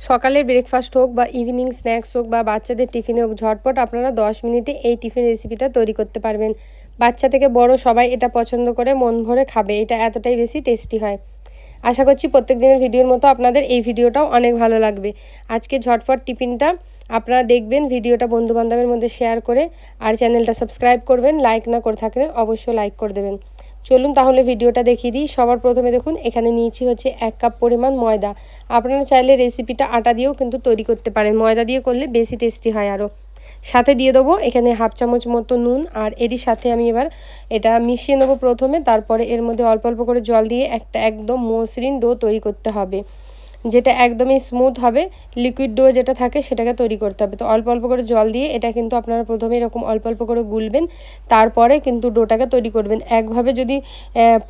সকালের ব্রেকফাস্ট হোক বা ইভিনিং স্ন্যাক্স হোক বা বাচ্চাদের টিফিনে হোক, ঝটপট আপনারা 10 মিনিটে এই টিফিন রেসিপিটা তৈরি করতে পারবেন। বাচ্চা থেকে বড় সবাই এটা পছন্দ করে মন ভরে খাবে। এটা এতটাই বেশি টেস্টি হয়। আশা করছি প্রত্যেক দিনের ভিডিওর মতো আপনাদের এই ভিডিওটাও অনেক ভালো লাগবে। আজকে ঝটপট টিফিনটা আপনারা দেখবেন, ভিডিওটা বন্ধুবান্ধবের মধ্যে শেয়ার করে, আর চ্যানেলটা সাবস্ক্রাইব করবেন। লাইক না করে থাকলে অবশ্যই লাইক করে দেবেন। চলুন তাহলে ভিডিওটা দেখিয়ে দিই। সবার প্রথমে দেখুন এখানে নিয়েছি হচ্ছে 1 কাপ পরিমাণ ময়দা। আপনারা চাইলে রেসিপিটা আটা দিয়েও কিন্তু তৈরি করতে পারেন, ময়দা দিয়ে করলে বেশি টেস্টি হয়। আরও সাথে দিয়ে দেবো এখানে হাফ চামচ মতো নুন, আর এরই সাথে আমি এবার এটা মিশিয়ে নেবো প্রথমে। তারপরে এর মধ্যে অল্প অল্প করে জল দিয়ে একটা একদম মসৃণ ডো তৈরি করতে হবে, যেটা একদমই স্মুথ হবে। লিকুইড ডো যেটা থাকে সেটাকে তৈরি করতে হবে। তো অল্প অল্প করে জল দিয়ে এটা কিন্তু আপনারা প্রথমে এরকম অল্প অল্প করে গুলবেন, তারপরে কিন্তু ডোটাকে তৈরি করবেন। একভাবে যদি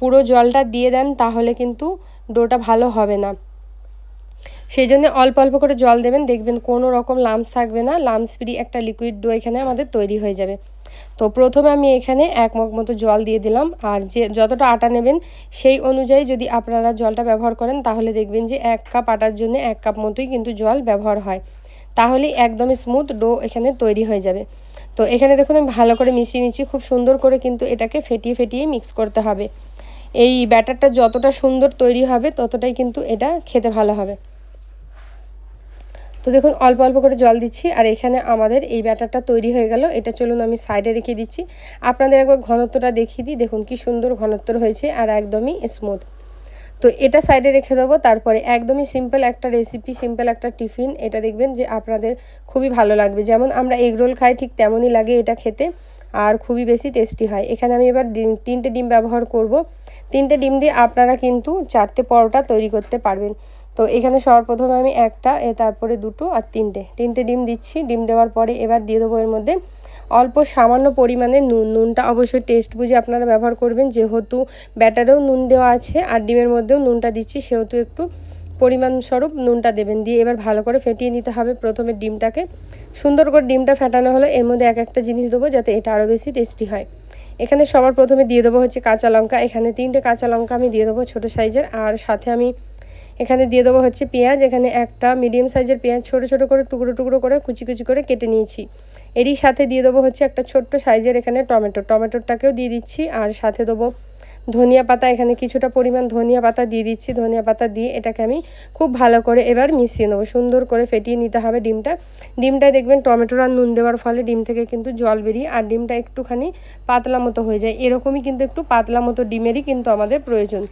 পুরো জলটা দিয়ে দেন তাহলে কিন্তু ডোটা ভালো হবে না। সেই জন্য অল্প অল্প করে জল দেবেন, দেখবেন কোনো রকম লাম্পস থাকবে না। লাম্পস ফ্রি একটা লিকুইড ডো এখানে আমাদের তৈরি হয়ে যাবে। তো প্রথমে আমি এখানে 1 মগ মতো জল দিয়ে দিলাম, আর যে যতটা আটা নেবেন সেই অনুযায়ী যদি আপনারা জলটা ব্যবহার করেন তাহলে দেখবেন যে 1 কাপ আটার জন্য 1 কাপ মতোই কিন্তু জল ব্যবহার হয়। তাহলেই একদমই স্মুথ ডো এখানে তৈরি হয়ে যাবে। তো এখানে দেখুন আমি ভালো করে মিশিয়ে নিচ্ছি, খুব সুন্দর করে কিন্তু এটাকে ফেটিয়ে ফেটিয়ে মিক্স করতে হবে। এই ব্যাটারটা যতটা সুন্দর তৈরি হবে ততটাই কিন্তু এটা খেতে ভালো হবে। তো দেখুন অল্প অল্প করে জল দিচ্ছি, আর এখানে আমাদের এই ব্যাটারটা তৈরি হয়ে গেল। এটা চলুন আমি সাইডে রেখে দিচ্ছি। আপনাদের একবার ঘনত্বটা দেখিয়ে দিই, দেখুন কি সুন্দর ঘনত্ব হয়েছে আর একদমই স্মুথ। তো এটা সাইডে রেখে দেবো। তারপরে একদমই সিম্পল একটা রেসিপি, সিম্পল একটা টিফিন। এটা দেখবেন যে আপনাদের খুবই ভালো লাগবে। যেমন আমরা এগ রোল খাই ঠিক তেমনই লাগে এটা খেতে, আর খুবই বেশি টেস্টি হয়। এখানে আমি এবার 3টে ডিম ব্যবহার করব। 3টে ডিম দিয়ে আপনারা কিন্তু 4টে পরোটা তৈরি করতে পারবেন। তো এখানে সবার প্রথমে আমি একটা, তারপরে 2টো আর 3টে ডিম দিচ্ছি। ডিম দেওয়ার পরে এবার দিয়ে দেবো এর মধ্যে অল্প সামান্য পরিমাণে নুন। নুনটা অবশ্যই টেস্ট বুঝে আপনারা ব্যবহার করবেন, যেহেতু ব্যাটারেও নুন দেওয়া আছে আর ডিমের মধ্যেও নুনটা দিচ্ছি, সেহেতু একটু পরিমাণ স্বরূপ নুনটা দেবেন। দিয়ে এবার ভালো করে ফেটিয়ে নিতে হবে প্রথমে ডিমটাকে। সুন্দর করে ডিমটা ফেটানো হলো এর মধ্যে একটা জিনিস দেবো যাতে এটা আরও বেশি টেস্টি হয়। এখানে সবার প্রথমে দিয়ে দেবো হচ্ছে কাঁচা লঙ্কা। এখানে 3টে কাঁচা লঙ্কা আমি দিয়ে দেবো ছোটো সাইজের, আর সাথে আমি এখানে দিয়ে দেবো হচ্ছে পেঁয়াজ। এখানে একটা মিডিয়াম সাইজের পেঁয়াজ ছোটো ছোটো করে টুকরো টুকরো করে কুচি কুচি করে কেটে নিয়েছি। এরই সাথে দিয়ে দেবো হচ্ছে একটা ছোট্ট সাইজের এখানে টমেটোটাকেও দিয়ে দিচ্ছি, আর সাথে দেবো ধনিয়া পাতা। এখানে কিছুটা পরিমাণ ধনিয়া পাতা দিয়ে দিচ্ছি। ধনিয়া পাতা দিয়ে এটাকে আমি খুব ভালো করে এবার মিশিয়ে নেবো। সুন্দর করে ফেটিয়ে নিতে হবে ডিমটায় দেখবেন টমেটোর আর নুন দেওয়ার ফলে ডিম থেকে কিন্তু জল বেরিয়ে আর ডিমটা একটুখানি পাতলা মতো হয়ে যায়। এরকমই কিন্তু একটু পাতলা মতো ডিমেরই কিন্তু আমাদের প্রয়োজন।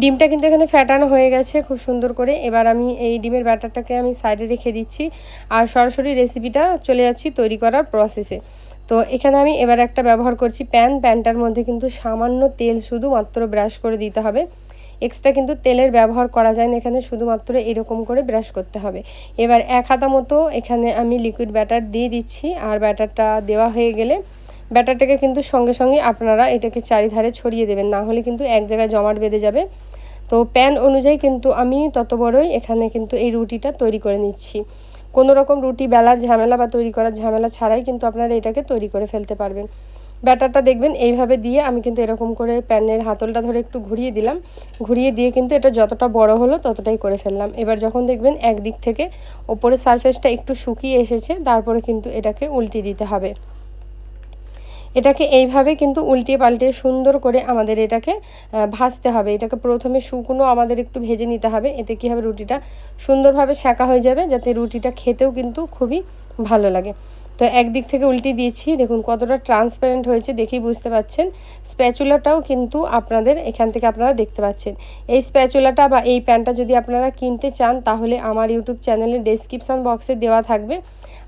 ডিমটা কিন্তু এখানে ফ্যাটানো হয়ে গেছে খুব সুন্দর করে। এবার আমি এই ডিমের ব্যাটারটাকে আমি সাইডে রেখে দিচ্ছি, আর সরাসরি রেসিপিটা চলে যাচ্ছি তৈরি করার প্রসেসে। তো এখানে আমি এবার একটা ব্যবহার করছি প্যানটার মধ্যে কিন্তু সামান্য তেল শুধুমাত্র ব্রাশ করে দিতে হবে। এক্সট্রা কিন্তু তেলের ব্যবহার করা যায় না এখানে, শুধুমাত্র এরকম করে ব্রাশ করতে হবে। এবার 1 হাতা মতো এখানে আমি লিকুইড ব্যাটার দিয়ে দিচ্ছি, আর ব্যাটারটা দেওয়া হয়ে গেলে ব্যাটারটাকে কিন্তু সঙ্গে সঙ্গে আপনারা এটাকে চারিধারে ছড়িয়ে দেবেন, না হলে কিন্তু এক জায়গায় জমাট বেঁধে যাবে। তো প্যান অনুযায়ী কিন্তু আমি তত বড়ই এখানে কিন্তু এই রুটিটা তৈরি করে নিচ্ছি। কোনো রকম রুটি বেলার ঝামেলা বা তৈরি করার ঝামেলা ছাড়াই কিন্তু আপনারা এটাকে তৈরি করে ফেলতে পারবেন। ব্যাটারটা দেখবেন এইভাবে দিয়ে আমি কিন্তু এরকম করে প্যানের হাতলটা ধরে একটু ঘুরিয়ে দিলাম। ঘুরিয়ে দিয়ে কিন্তু এটা যতটা বড় হলো ততটাই করে ফেললাম। এবার যখন দেখবেন একদিক থেকে ওপরের সারফেসটা একটু শুকিয়ে এসেছে, তারপরে কিন্তু এটাকে উল্টে দিতে হবে। এটাকে এইভাবে কিন্তু উল্টিয়ে পাল্টে সুন্দর করে আমাদের এটাকে ভাজতে হবে। এটাকে প্রথমে শুকনো আমাদের একটু ভেজে নিতে হবে। এতে কী হবে, রুটিটা সুন্দরভাবে সেঁকা হয়ে যাবে, যাতে রুটিটা খেতেও কিন্তু খুবই ভালো লাগে। তো একদিক থেকে উল্টে দিয়েছি, দেখুন কতটা ট্রান্সপারেন্ট হয়েছে দেখেই বুঝতে পাচ্ছেন। স্প্যাচুলাটাও কিন্তু আপনাদের এখান থেকে আপনারা দেখতে পাচ্ছেন। এই স্প্যাচুলাটা বা এই প্যানটা যদি আপনারা কিনতে চান তাহলে আমার ইউটিউব চ্যানেলের ডেসক্রিপশান বক্সে দেওয়া থাকবে।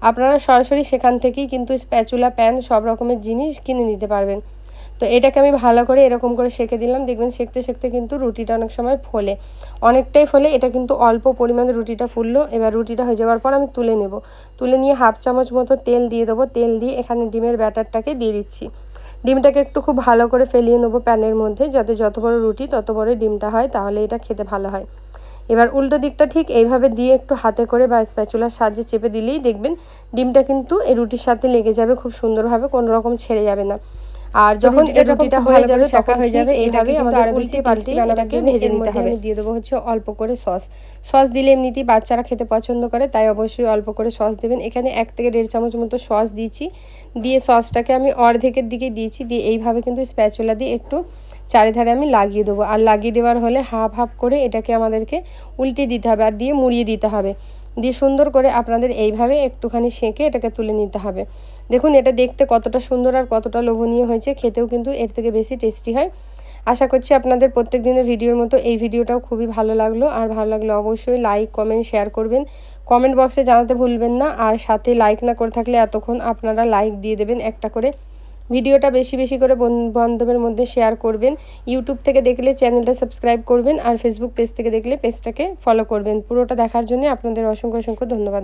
আপনারা সরাসরি সেখান থেকেই কিন্তু স্প্যাচুলা প্যান সব রকমের জিনিস কিনে নিতে পারবেন। তো এটাকে আমি ভালো করে এরকম করে সেঁকে দিলাম। দেখবেন সেঁকতে সেঁকতে কিন্তু রুটিটা অনেক সময় ফোলে, অনেকটাই ফোলে। এটা কিন্তু অল্প পরিমাণে রুটিটা ফুললো। এবার রুটিটা হয়ে যাওয়ার পর আমি তুলে নেব। তুলে নিয়ে হাফ চামচ মতো তেল দিয়ে দেবো। তেল দিয়ে এখানে ডিমের ব্যাটারটাকে দিয়ে দিচ্ছি। ডিমটাকে একটু খুব ভালো করে ফেলিয়ে নেবো প্যানের মধ্যে, যাতে যত বড় রুটি তত বড় ডিমটা হয়, তাহলে এটা খেতে ভালো হয়। এবার উল্টো দিকটা ঠিক এইভাবে দিয়ে একটু হাতে করে বা স্প্যাচুলার সাহায্যে চেপে দিলেই দেখবেন ডিমটা কিন্তু এই রুটির সাথে লেগে যাবে খুব সুন্দরভাবে, কোনো রকম ছেড়ে যাবে না। আর যখন রুটিটা হয়ে যাবে শাকা হয়ে যাবে এইভাবে আমাদের আরো বেশি টেস্টি বানানোর জন্য ভেজে নিতে হবে। দিয়ে দেবো হচ্ছে অল্প করে সস দিলে এমনিতেই বাচ্চারা খেতে পছন্দ করে, তাই অবশ্যই অল্প করে সস দেবেন। এখানে 1 থেকে 1.5 চামচ মতো সস দিয়েছি, দিয়ে সসটাকে আমি অর্ধেকের দিকে দিয়েছি, দিয়ে এইভাবে কিন্তু স্প্যাচুলা দিয়ে একটু চারিধারে আমি লাগিয়ে দেবো। আর লাগিয়ে দেওয়ার হলে হাফ হাফ করে এটাকে আমাদেরকে উল্টে দিতে হবে আর দিয়ে মুড়িয়ে দিতে হবে, দিয়ে সুন্দর করে আপনাদের এইভাবে একটুখানি সেঁকে এটাকে তুলে নিতে হবে। দেখুন এটা দেখতে কতটা সুন্দর আর কতটা লোভনীয় হয়েছে, খেতেও কিন্তু এর থেকে বেশি টেস্টি হয়। আশা করছি আপনাদের প্রত্যেক দিনের ভিডিওর মতো এই ভিডিওটাও খুবই ভালো লাগলো। আর ভালো লাগলে অবশ্যই লাইক কমেন্ট শেয়ার করবেন, কমেন্ট বক্সে জানাতে ভুলবেন না। আর সাথে লাইক না করে থাকলে এতক্ষণ আপনারা লাইক দিয়ে দেবেন একটা করে। ভিডিওটা বেশি বেশি করে বান্ধবের মধ্যে শেয়ার করবেন। ইউটিউব থেকে দেখলে চ্যানেলটা সাবস্ক্রাইব করবেন, আর ফেসবুক পেজ থেকে দেখলে পেজটাকে ফলো করবেন। পুরোটা দেখার জন্য আপনাদের অসংখ্য অসংখ্য ধন্যবাদ।